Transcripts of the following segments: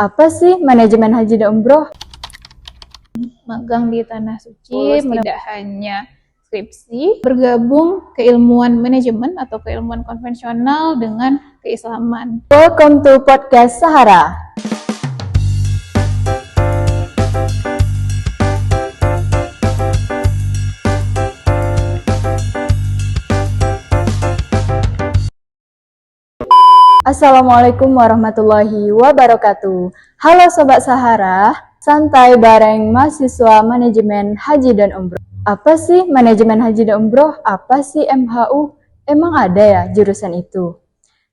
Apa sih manajemen haji dan umroh? Magang di Tanah Suci, tidak hanya skripsi, bergabung keilmuan manajemen atau keilmuan konvensional dengan keislaman. Welcome to podcast Sahara. Assalamualaikum warahmatullahi wabarakatuh. Halo Sobat Sahara, santai bareng mahasiswa manajemen haji dan umroh. Apa sih manajemen haji dan umroh? Apa sih MHU? Emang ada ya jurusan itu?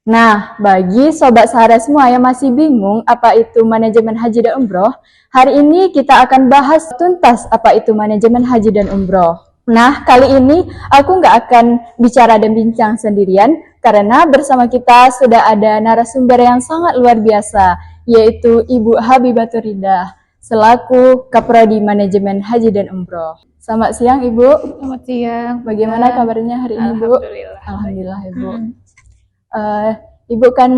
Nah, bagi Sobat Sahara semua yang masih bingung apa itu manajemen haji dan umroh, hari ini kita akan bahas tuntas apa itu manajemen haji dan umroh. Nah, kali ini aku nggak akan bicara dan bincang sendirian, karena bersama kita sudah ada narasumber yang sangat luar biasa, yaitu Ibu Habibatur Ridah, selaku Kaprodi Manajemen Haji dan Umroh. Selamat siang Ibu. Selamat siang. Bagaimana kabarnya hari ini Bu? Alhamdulillah. Alhamdulillah Ibu. Ibu kan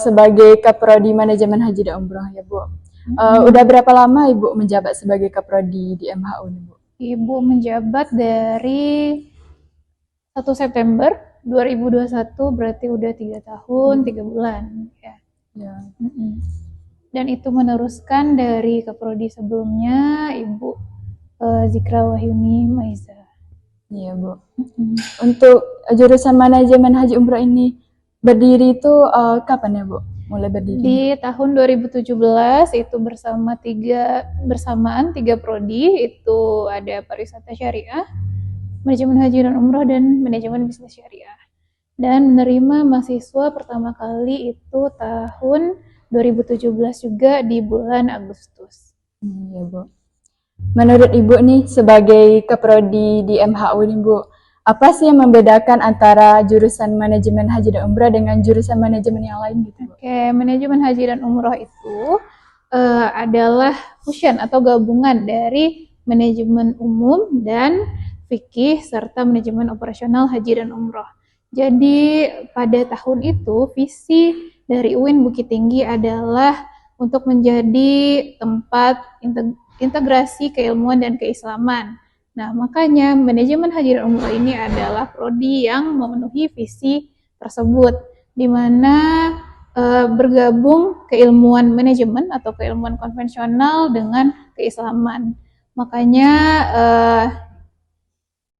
sebagai Kaprodi Manajemen Haji dan Umroh ya Bu. Udah berapa lama Ibu menjabat sebagai Kaprodi di MHU nih Bu? Ibu menjabat dari 1 September 2021, berarti udah 3 tahun, 3 bulan. Ya. Dan itu meneruskan dari Kaprodi sebelumnya, Ibu Zikra Wahyuni Maiza. Iya Bu. Untuk jurusan manajemen haji umroh ini berdiri itu kapan ya Bu? Mulai berdiri? Di tahun 2017 itu bersamaan tiga prodi, itu ada pariwisata syariah, manajemen haji dan umroh, dan manajemen bisnis syariah. Dan menerima mahasiswa pertama kali itu tahun 2017 juga di bulan Agustus. Iya Bu. Menurut Ibu nih sebagai Kaprodi di MHU nih Bu, apa sih yang membedakan antara jurusan manajemen haji dan umroh dengan jurusan manajemen yang lain gitu Bu? Oke, manajemen haji dan umroh itu adalah fusion atau gabungan dari manajemen umum dan fikih serta manajemen operasional haji dan umroh. Jadi pada tahun itu visi dari UIN Bukit Tinggi adalah untuk menjadi tempat integrasi keilmuan dan keislaman. Nah, makanya manajemen haji dan umroh ini adalah prodi yang memenuhi visi tersebut, di mana bergabung keilmuan manajemen atau keilmuan konvensional dengan keislaman. Makanya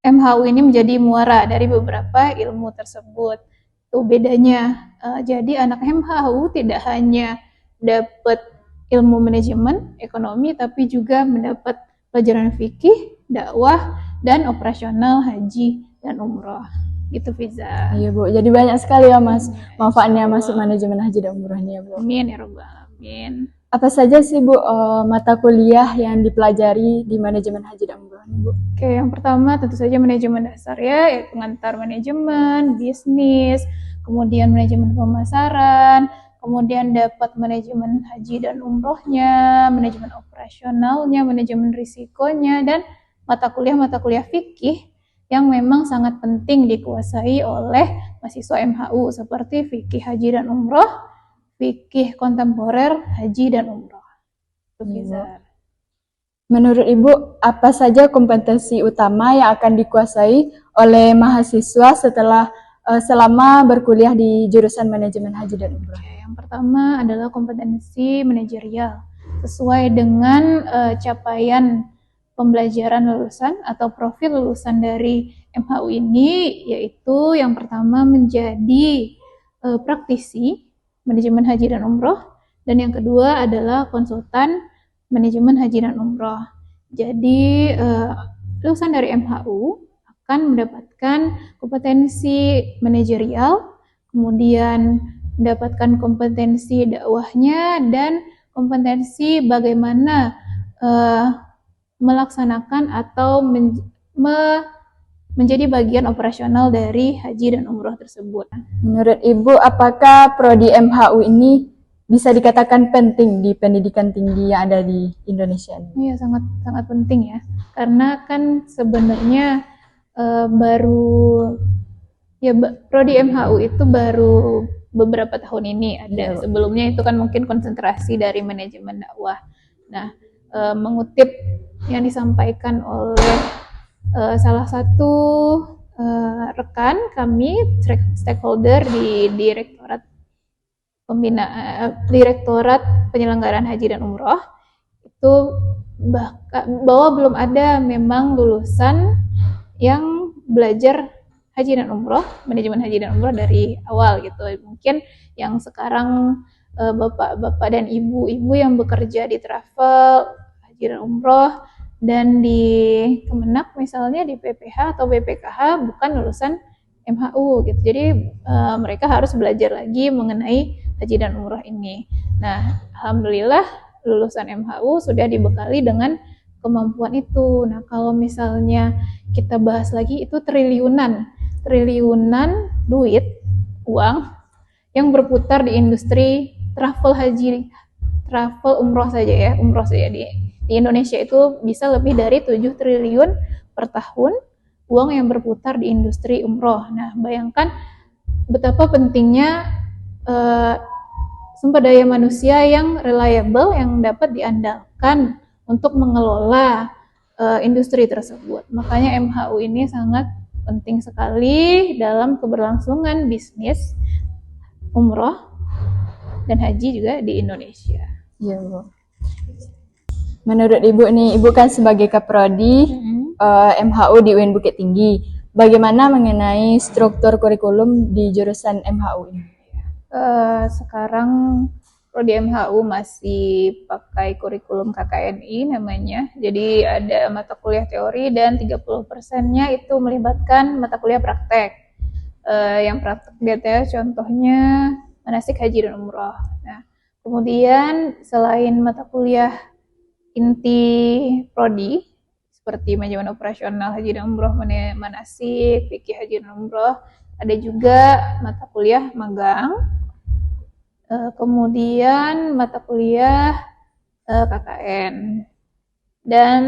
MHU ini menjadi muara dari beberapa ilmu tersebut. Itu bedanya. Jadi anak MHU tidak hanya dapat ilmu manajemen, ekonomi, tapi juga mendapat pelajaran fikih, dakwah, dan operasional haji dan umroh. Gitu Fiza. Iya Bu, jadi banyak sekali ya Mas manfaatnya masuk manajemen haji dan umroh ini ya Bu. Amin ya rabbal alamin. Apa saja sih Bu mata kuliah yang dipelajari di manajemen haji dan umroh ini Bu? Oke, yang pertama tentu saja manajemen dasar ya, yaitu pengantar manajemen, bisnis, kemudian manajemen pemasaran, kemudian dapat manajemen haji dan umrohnya, manajemen operasionalnya, manajemen risikonya, dan mata kuliah fikih yang memang sangat penting dikuasai oleh mahasiswa MHU seperti fikih haji dan umroh, fikih kontemporer haji dan umroh. Itu Fiza. Menurut Ibu, apa saja kompetensi utama yang akan dikuasai oleh mahasiswa selama berkuliah di jurusan manajemen haji dan umroh? Yang pertama adalah kompetensi manajerial sesuai dengan capaian pembelajaran lulusan atau profil lulusan dari MHU ini, yaitu yang pertama menjadi praktisi manajemen haji dan umroh, dan yang kedua adalah konsultan manajemen haji dan umroh. Jadi lulusan dari MHU akan mendapatkan kompetensi manajerial, kemudian mendapatkan kompetensi dakwahnya, dan kompetensi bagaimana melaksanakan atau menjadi bagian operasional dari haji dan umroh tersebut. Menurut Ibu, apakah prodi MHU ini bisa dikatakan penting di pendidikan tinggi yang ada di Indonesia ini? Iya, sangat penting ya, karena kan sebenarnya prodi MHU itu baru beberapa tahun ini ada. Sebelumnya itu kan mungkin konsentrasi dari manajemen dakwah. Nah, mengutip yang disampaikan oleh salah satu rekan kami, stakeholder di Direktorat Penyelenggaraan Haji dan Umroh, itu bahwa belum ada memang lulusan yang belajar haji dan umroh, manajemen haji dan umroh dari awal gitu. Mungkin yang sekarang bapak-bapak dan ibu-ibu yang bekerja di travel, haji dan umroh, dan di Kemenak misalnya di PPH atau BPKH bukan lulusan MHU gitu. Jadi mereka harus belajar lagi mengenai haji dan umroh ini. Nah, alhamdulillah lulusan MHU sudah dibekali dengan kemampuan itu. Nah, kalau misalnya kita bahas lagi itu triliunan duit, uang yang berputar di industri travel umroh saja di Indonesia itu bisa lebih dari 7 triliun per tahun uang yang berputar di industri umroh. Nah, bayangkan betapa pentingnya sumber daya manusia yang reliable, yang dapat diandalkan untuk mengelola industri tersebut. Makanya MHU ini sangat penting sekali dalam keberlangsungan bisnis umroh dan haji juga di Indonesia. Iya, Bu. Menurut Ibu nih, Ibu kan sebagai Kaprodi MHU di UIN Bukit Tinggi. Bagaimana mengenai struktur kurikulum di jurusan MHU ini? Sekarang Prodi MHU masih pakai kurikulum KKNI namanya. Jadi ada mata kuliah teori dan 30%-nya itu melibatkan mata kuliah praktek. Yang praktek detail contohnya manasik haji dan umroh. Nah, kemudian selain mata kuliah inti prodi seperti manajemen operasional haji dan umroh, manasik, fikih haji dan umroh, ada juga mata kuliah magang. Kemudian mata kuliah KKN, dan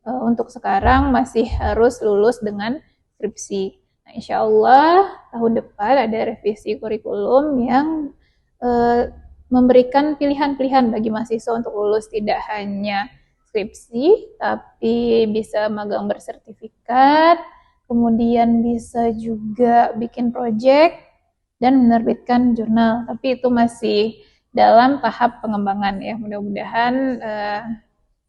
untuk sekarang masih harus lulus dengan skripsi. Nah, insya Allah tahun depan ada revisi kurikulum yang memberikan pilihan-pilihan bagi mahasiswa untuk lulus tidak hanya skripsi, tapi bisa magang bersertifikat, kemudian bisa juga bikin project dan menerbitkan jurnal, tapi itu masih dalam tahap pengembangan ya. Mudah-mudahan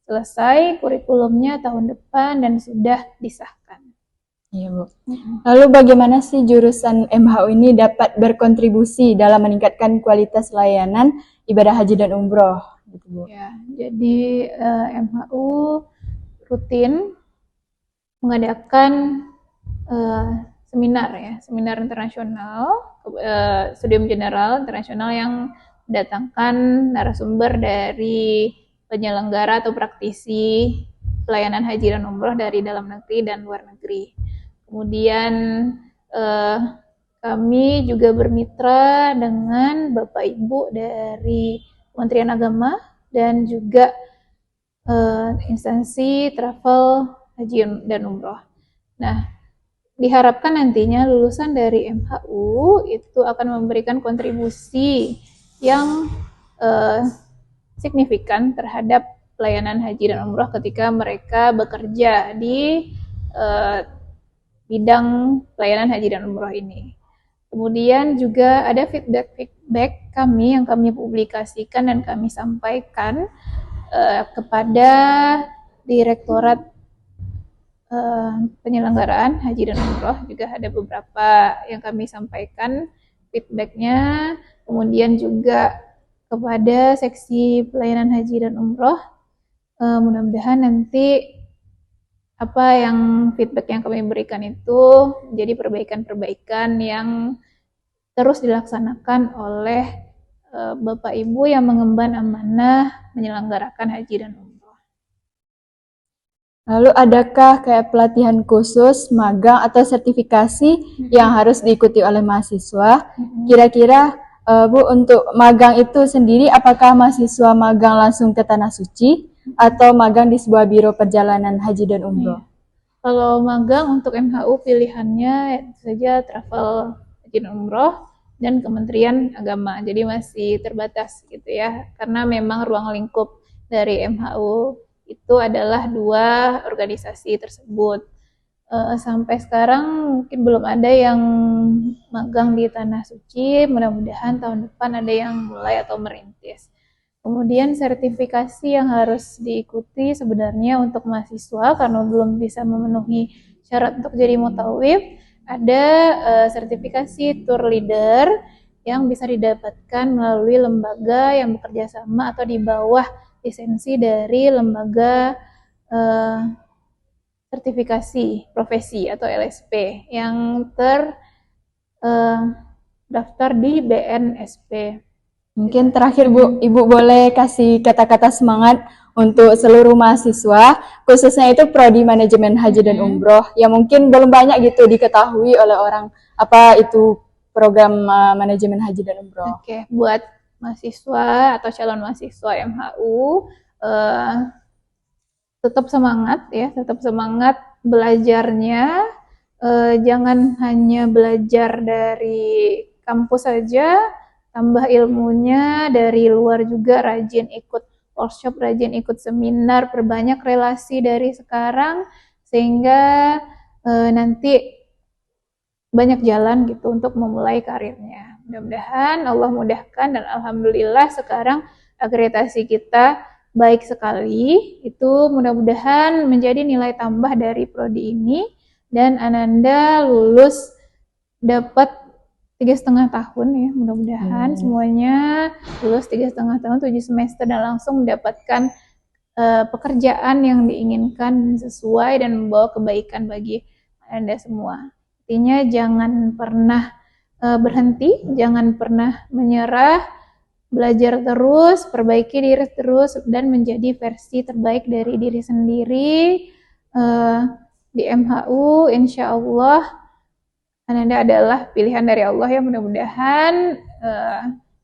selesai kurikulumnya tahun depan dan sudah disahkan. Iya, Bu. Lalu bagaimana sih jurusan MHU ini dapat berkontribusi dalam meningkatkan kualitas layanan ibadah haji dan umroh? Gitu, Bu. Ya, jadi MHU rutin mengadakan seminar internasional, studium general internasional yang mendatangkan narasumber dari penyelenggara atau praktisi pelayanan haji dan umroh dari dalam negeri dan luar negeri. Kemudian kami juga bermitra dengan Bapak Ibu dari Kementerian Agama dan juga instansi travel haji dan umroh. Nah, diharapkan nantinya lulusan dari MHU itu akan memberikan kontribusi yang signifikan terhadap pelayanan haji dan umroh ketika mereka bekerja di bidang pelayanan haji dan umroh ini. Kemudian juga ada feedback kami yang kami publikasikan dan kami sampaikan kepada Direktorat Penyelenggaraan Haji dan Umroh. Juga ada beberapa yang kami sampaikan feedbacknya. Kemudian juga kepada seksi pelayanan haji dan umroh. Mudah-mudahan nanti apa yang feedback yang kami berikan itu menjadi perbaikan-perbaikan yang terus dilaksanakan oleh Bapak Ibu yang mengemban amanah menyelenggarakan haji dan umroh. Lalu adakah kayak pelatihan khusus, magang atau sertifikasi yang harus diikuti oleh mahasiswa? Kira-kira Bu, untuk magang itu sendiri apakah mahasiswa magang langsung ke Tanah Suci atau magang di sebuah biro perjalanan haji dan umroh? Kalau magang untuk MHU pilihannya itu saja travel haji dan umroh, dan Kementerian Agama. Jadi masih terbatas gitu ya, karena memang ruang lingkup dari MHU itu adalah 2 organisasi tersebut. Sampai sekarang mungkin belum ada yang magang di Tanah Suci, mudah-mudahan tahun depan ada yang mulai atau merintis. Kemudian sertifikasi yang harus diikuti sebenarnya untuk mahasiswa karena belum bisa memenuhi syarat untuk jadi mutawif, ada sertifikasi tour leader yang bisa didapatkan melalui lembaga yang bekerja sama atau di bawah lisensi dari lembaga sertifikasi profesi atau LSP yang terdaftar di BNSP. Mungkin terakhir Bu, Ibu boleh kasih kata-kata semangat untuk seluruh mahasiswa, khususnya itu prodi manajemen haji dan umroh, yang mungkin belum banyak gitu diketahui oleh orang apa itu program manajemen haji dan umroh. Oke, buat mahasiswa atau calon mahasiswa MHU, tetap semangat ya, tetap semangat belajarnya, jangan hanya belajar dari kampus saja, tambah ilmunya dari luar juga, rajin ikut workshop, rajin ikut seminar, perbanyak relasi dari sekarang sehingga nanti banyak jalan gitu untuk memulai karirnya. Mudah-mudahan Allah mudahkan dan alhamdulillah sekarang akreditasi kita baik sekali. Itu mudah-mudahan menjadi nilai tambah dari prodi ini dan Ananda lulus dapat 3,5 tahun ya, mudah-mudahan semuanya lulus 3,5 tahun, 7 semester dan langsung mendapatkan pekerjaan yang diinginkan sesuai dan membawa kebaikan bagi Anda semua. Intinya jangan pernah berhenti, jangan pernah menyerah, belajar terus, perbaiki diri terus, dan menjadi versi terbaik dari diri sendiri. Di MHU, insya Allah Ananda adalah pilihan dari Allah ya, mudah-mudahan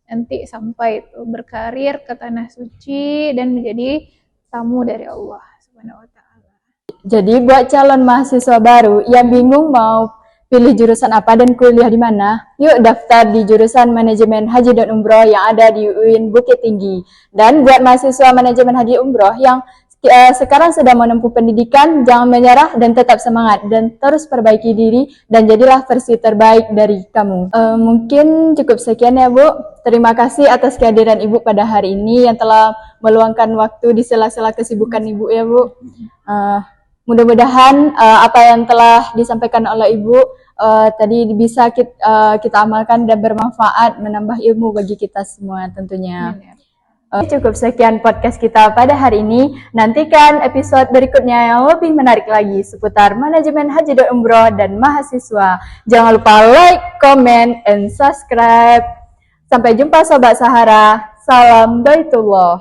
nanti sampai itu berkarir ke Tanah Suci dan menjadi tamu dari Allah Subhanahu wa Ta'ala. Jadi buat calon mahasiswa baru yang bingung mau pilih jurusan apa dan kuliah di mana, yuk daftar di jurusan manajemen haji dan umroh yang ada di UIN Bukit Tinggi. Dan buat mahasiswa manajemen haji umroh yang sekarang sedang menempuh pendidikan, jangan menyerah dan tetap semangat dan terus perbaiki diri dan jadilah versi terbaik dari kamu. Mungkin cukup sekian ya Bu. Terima kasih atas kehadiran Ibu pada hari ini yang telah meluangkan waktu di sela-sela kesibukan Ibu ya Bu. Mudah-mudahan apa yang telah disampaikan oleh Ibu tadi bisa kita amalkan dan bermanfaat, menambah ilmu bagi kita semua tentunya. Cukup sekian podcast kita pada hari ini. Nantikan episode berikutnya yang lebih menarik lagi seputar manajemen haji dan umroh dan mahasiswa. Jangan lupa like, comment, and subscribe. Sampai jumpa Sobat Sahara. Salam Baitullah.